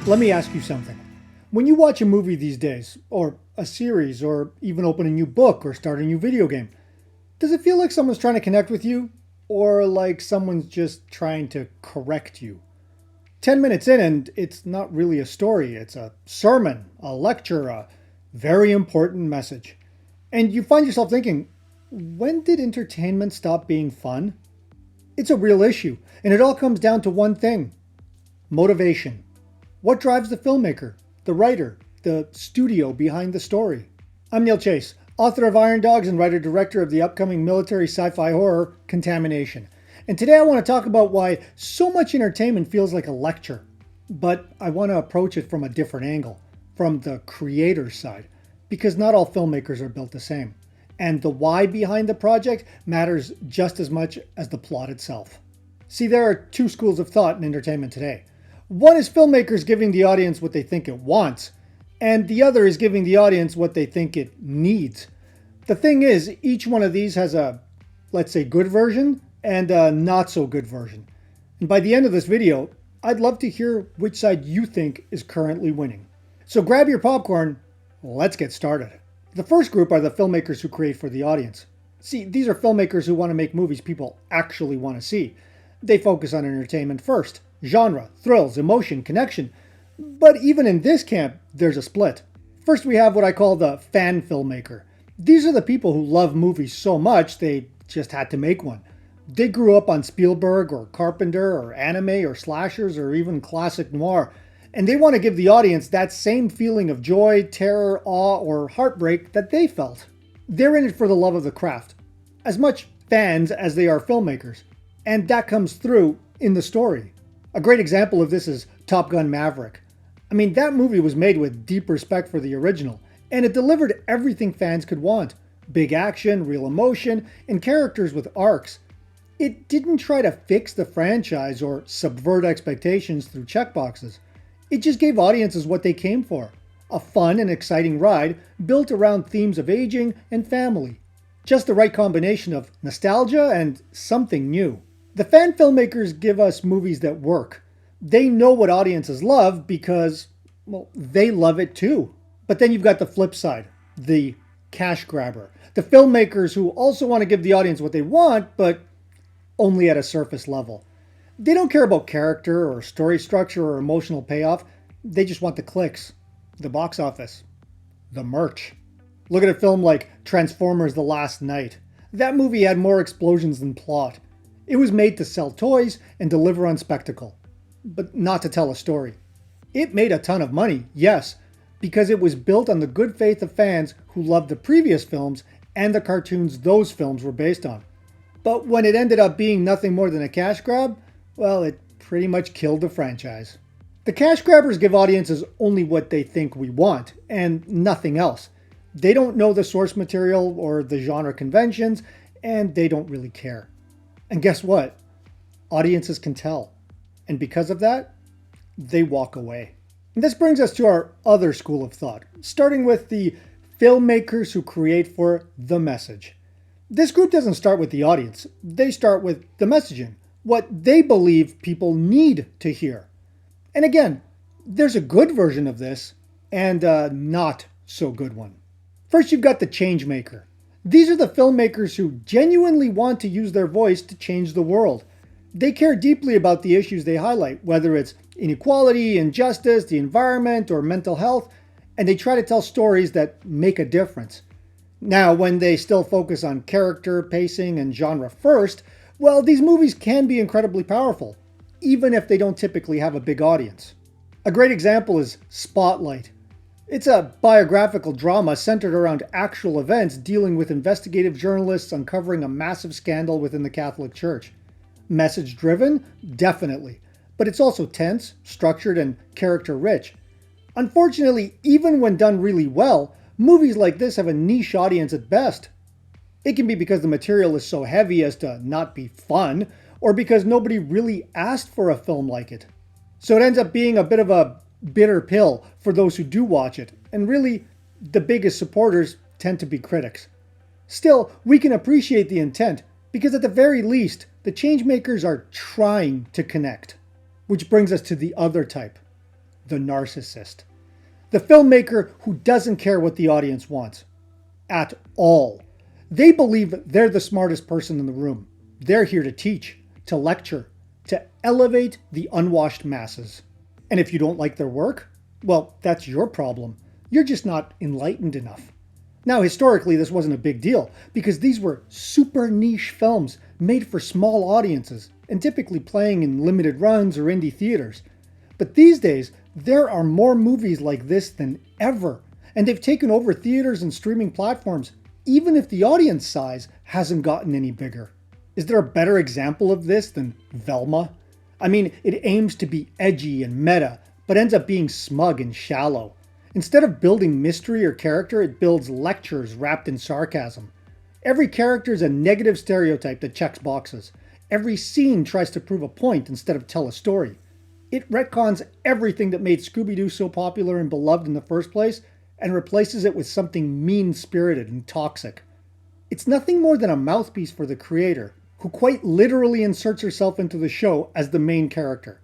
Let me ask you something. When you watch a movie these days, or a series, or even open a new book or start a new video game, does it feel like someone's trying to connect with you, or like someone's just trying to correct you? 10 minutes in, and it's not really a story, it's a sermon, a lecture, a very important message. And you find yourself thinking, when did entertainment stop being fun? It's a real issue, and it all comes down to one thing: motivation. What drives the filmmaker, the writer, the studio behind the story? I'm Neil Chase, author of Iron Dogs and writer-director of the upcoming military sci-fi horror, Contamination. And today I want to talk about why so much entertainment feels like a lecture. But I want to approach it from a different angle, from the creator's side, because not all filmmakers are built the same. And the why behind the project matters just as much as the plot itself. See, there are two schools of thought in entertainment today. One is filmmakers giving the audience what they think it wants, and the other is giving the audience what they think it needs. The thing is, each one of these has a, let's say, good version and a not so good version. And by the end of this video, I'd love to hear which side you think is currently winning. So grab your popcorn, let's get started. The first group are the filmmakers who create for the audience. See, these are filmmakers who want to make movies people actually want to see. They focus on entertainment first. Genre, thrills, emotion, connection. But even in this camp, there's a split. First, we have what I call the fan filmmaker. These are the people who love movies so much they just had to make one. They grew up on Spielberg or Carpenter or anime or slashers or even classic noir, and they want to give the audience that same feeling of joy, terror, awe, or heartbreak that they felt. They're in it for the love of the craft, as much fans as they are filmmakers, and that comes through in the story. A great example of this is Top Gun Maverick. I mean, that movie was made with deep respect for the original, and it delivered everything fans could want. Big action, real emotion, and characters with arcs. It didn't try to fix the franchise or subvert expectations through checkboxes. It just gave audiences what they came for: a fun and exciting ride built around themes of aging and family. Just the right combination of nostalgia and something new. The fan filmmakers give us movies that work. They know what audiences love because, well, they love it too. But then you've got the flip side, the cash grabber. The filmmakers who also want to give the audience what they want, but only at a surface level. They don't care about character or story structure or emotional payoff. They just want the clicks, the box office, the merch. Look at a film like Transformers: The Last Knight. That movie had more explosions than plot. It was made to sell toys and deliver on spectacle, but not to tell a story. It made a ton of money, yes, because it was built on the good faith of fans who loved the previous films and the cartoons those films were based on. But when it ended up being nothing more than a cash grab, well, it pretty much killed the franchise. The cash grabbers give audiences only what they think we want, and nothing else. They don't know the source material or the genre conventions, and they don't really care. And guess what? Audiences can tell. And because of that, they walk away. And this brings us to our other school of thought, starting with the filmmakers who create for the message. This group doesn't start with the audience. They start with the messaging, what they believe people need to hear. And again, there's a good version of this and a not so good one. First, you've got the change maker. These are the filmmakers who genuinely want to use their voice to change the world. They care deeply about the issues they highlight, whether it's inequality, injustice, the environment, or mental health, and they try to tell stories that make a difference. Now, when they still focus on character, pacing, and genre first, well, these movies can be incredibly powerful, even if they don't typically have a big audience. A great example is Spotlight. It's a biographical drama centered around actual events dealing with investigative journalists uncovering a massive scandal within the Catholic Church. Message-driven? Definitely. But it's also tense, structured, and character-rich. Unfortunately, even when done really well, movies like this have a niche audience at best. It can be because the material is so heavy as to not be fun, or because nobody really asked for a film like it. So it ends up being a bit of a bitter pill for those who do watch it, and really, the biggest supporters tend to be critics. Still, we can appreciate the intent, because at the very least, the changemakers are trying to connect. Which brings us to the other type, the narcissist. The filmmaker who doesn't care what the audience wants. At all. They believe they're the smartest person in the room. They're here to teach, to lecture, to elevate the unwashed masses. And if you don't like their work, well, that's your problem. You're just not enlightened enough. Now, historically, this wasn't a big deal because these were super niche films made for small audiences and typically playing in limited runs or indie theaters. But these days, there are more movies like this than ever, and they've taken over theaters and streaming platforms, even if the audience size hasn't gotten any bigger. Is there a better example of this than Velma? I mean, it aims to be edgy and meta, but ends up being smug and shallow. Instead of building mystery or character, it builds lectures wrapped in sarcasm. Every character is a negative stereotype that checks boxes. Every scene tries to prove a point instead of tell a story. It retcons everything that made Scooby-Doo so popular and beloved in the first place and replaces it with something mean-spirited and toxic. It's nothing more than a mouthpiece for the creator, who quite literally inserts herself into the show as the main character.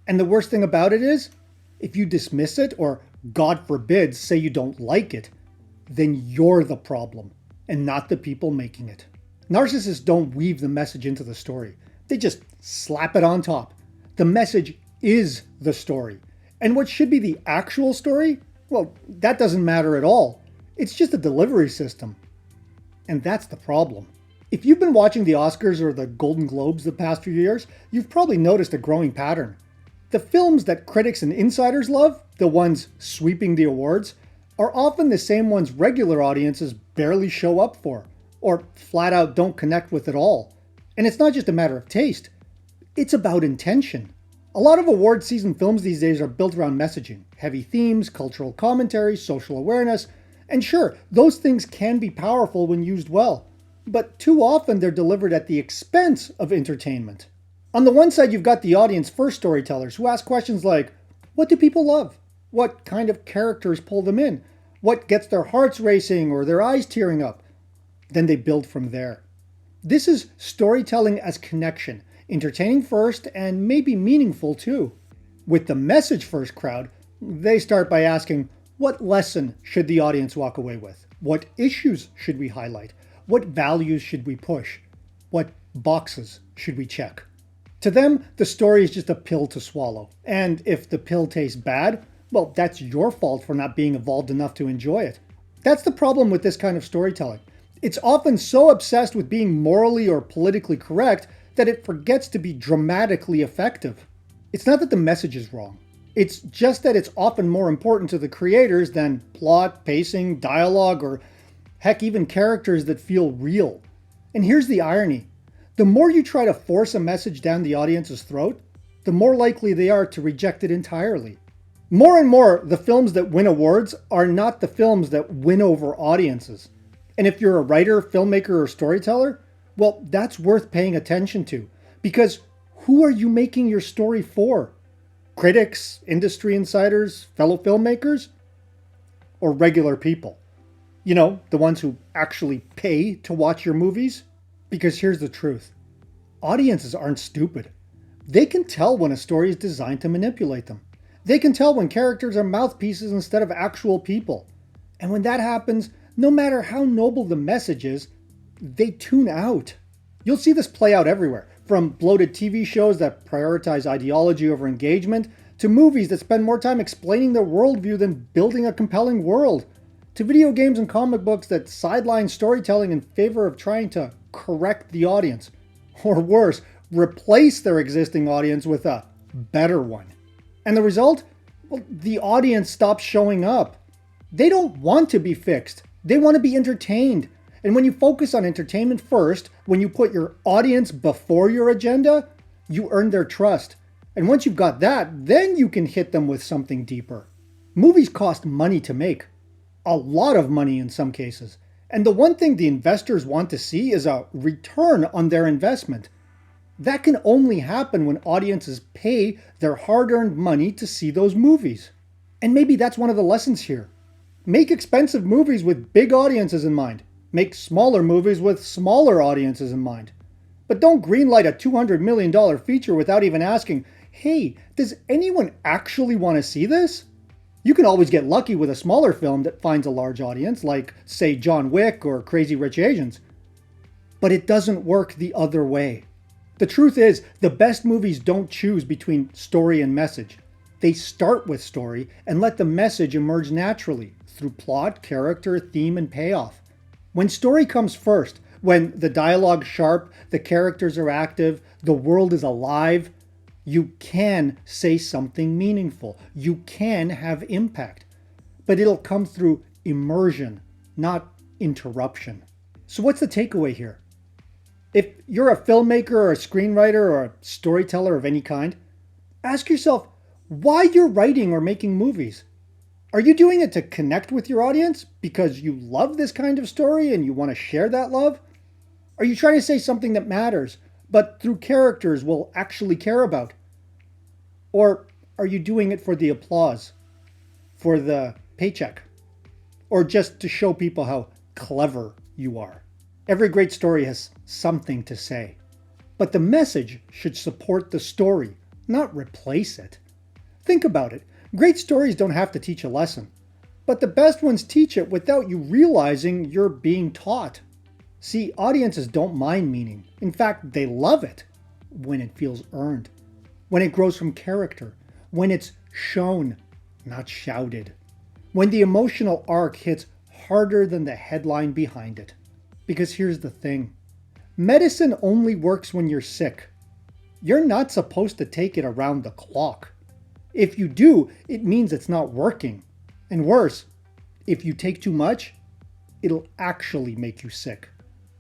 And the worst thing about it is, if you dismiss it or, God forbid, say you don't like it, then you're the problem and not the people making it. Narcissists don't weave the message into the story. They just slap it on top. The message is the story. And what should be the actual story? Well, that doesn't matter at all. It's just a delivery system. And that's the problem. If you've been watching the Oscars or the Golden Globes the past few years, you've probably noticed a growing pattern. The films that critics and insiders love, the ones sweeping the awards, are often the same ones regular audiences barely show up for, or flat out don't connect with at all. And it's not just a matter of taste, it's about intention. A lot of award season films these days are built around messaging, heavy themes, cultural commentary, social awareness, and sure, those things can be powerful when used well, but too often they're delivered at the expense of entertainment. On the one side, you've got the audience-first storytellers who ask questions like, what do people love? What kind of characters pull them in? What gets their hearts racing or their eyes tearing up? Then they build from there. This is storytelling as connection, entertaining first and maybe meaningful too. With the message-first crowd, they start by asking, what lesson should the audience walk away with? What issues should we highlight? What values should we push? What boxes should we check? To them, the story is just a pill to swallow. And if the pill tastes bad, well, that's your fault for not being evolved enough to enjoy it. That's the problem with this kind of storytelling. It's often so obsessed with being morally or politically correct that it forgets to be dramatically effective. It's not that the message is wrong. It's just that it's often more important to the creators than plot, pacing, dialogue, or heck, even characters that feel real. And here's the irony. The more you try to force a message down the audience's throat, the more likely they are to reject it entirely. More and more, the films that win awards are not the films that win over audiences. And if you're a writer, filmmaker, or storyteller, well, that's worth paying attention to. Because who are you making your story for? Critics, industry insiders, fellow filmmakers? Or regular people? You know, the ones who actually pay to watch your movies? Because here's the truth. Audiences aren't stupid. They can tell when a story is designed to manipulate them. They can tell when characters are mouthpieces instead of actual people. And when that happens, no matter how noble the message is, they tune out. You'll see this play out everywhere, from bloated TV shows that prioritize ideology over engagement, to movies that spend more time explaining their worldview than building a compelling world, to video games and comic books that sideline storytelling in favor of trying to correct the audience, or worse, replace their existing audience with a better one. And the result? Well, the audience stops showing up. They don't want to be fixed. They want to be entertained. And when you focus on entertainment first, when you put your audience before your agenda, you earn their trust. And once you've got that, then you can hit them with something deeper. Movies cost money to make. A lot of money in some cases. And the one thing the investors want to see is a return on their investment. That can only happen when audiences pay their hard-earned money to see those movies. And maybe that's one of the lessons here. Make expensive movies with big audiences in mind. Make smaller movies with smaller audiences in mind. But don't greenlight a $200 million feature without even asking, hey, does anyone actually want to see this? You can always get lucky with a smaller film that finds a large audience, like, say, John Wick or Crazy Rich Asians. But it doesn't work the other way. The truth is, the best movies don't choose between story and message. They start with story and let the message emerge naturally through plot, character, theme, and payoff. When story comes first, when the dialogue's sharp, the characters are active, the world is alive, you can say something meaningful. You can have impact. But it'll come through immersion, not interruption. So what's the takeaway here? If you're a filmmaker or a screenwriter or a storyteller of any kind, ask yourself why you're writing or making movies. Are you doing it to connect with your audience because you love this kind of story and you want to share that love? Are you trying to say something that matters, but through characters we'll actually care about? Or are you doing it for the applause, for the paycheck, or just to show people how clever you are? Every great story has something to say, but the message should support the story, not replace it. Think about it. Great stories don't have to teach a lesson, but the best ones teach it without you realizing you're being taught. See, audiences don't mind meaning. In fact, they love it when it feels earned, when it grows from character, when it's shown, not shouted, when the emotional arc hits harder than the headline behind it. Because here's the thing, medicine only works when you're sick. You're not supposed to take it around the clock. If you do, it means it's not working. And worse, if you take too much, it'll actually make you sick,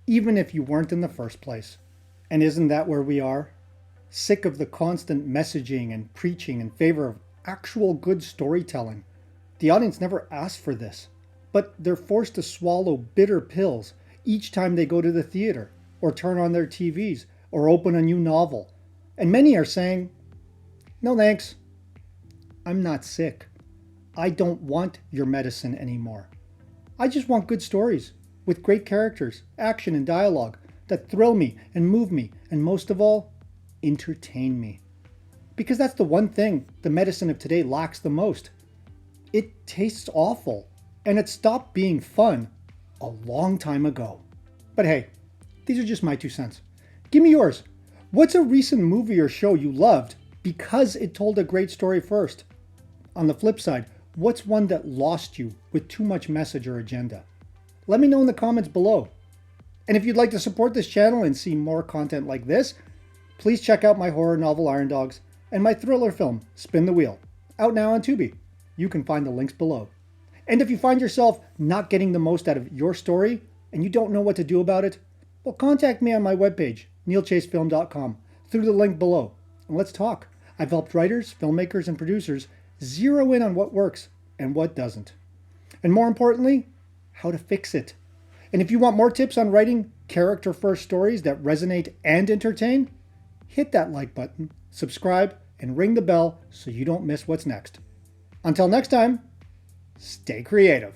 even if you weren't in the first place. And isn't that where we are? Sick of the constant messaging and preaching in favor of actual good storytelling. The audience never asked for this, but they're forced to swallow bitter pills each time they go to the theater, or turn on their TVs, or open a new novel. And many are saying, no thanks. I'm not sick. I don't want your medicine anymore. I just want good stories with great characters, action and dialogue that thrill me and move me, and most of all, entertain me. Because that's the one thing the medicine of today lacks the most. It tastes awful, and it stopped being fun a long time ago. But hey, these are just my 2 cents. Give me yours. What's a recent movie or show you loved because it told a great story first? On the flip side, what's one that lost you with too much message or agenda? Let me know in the comments below. And if you'd like to support this channel and see more content like this, please check out my horror novel Iron Dogs and my thriller film Spin the Wheel, out now on Tubi. You can find the links below. And if you find yourself not getting the most out of your story and you don't know what to do about it, well, contact me on my webpage, neilchasefilm.com, through the link below, and let's talk. I've helped writers, filmmakers, and producers zero in on what works and what doesn't. And more importantly, how to fix it. And if you want more tips on writing character-first stories that resonate and entertain, hit that like button, subscribe, and ring the bell so you don't miss what's next. Until next time, stay creative.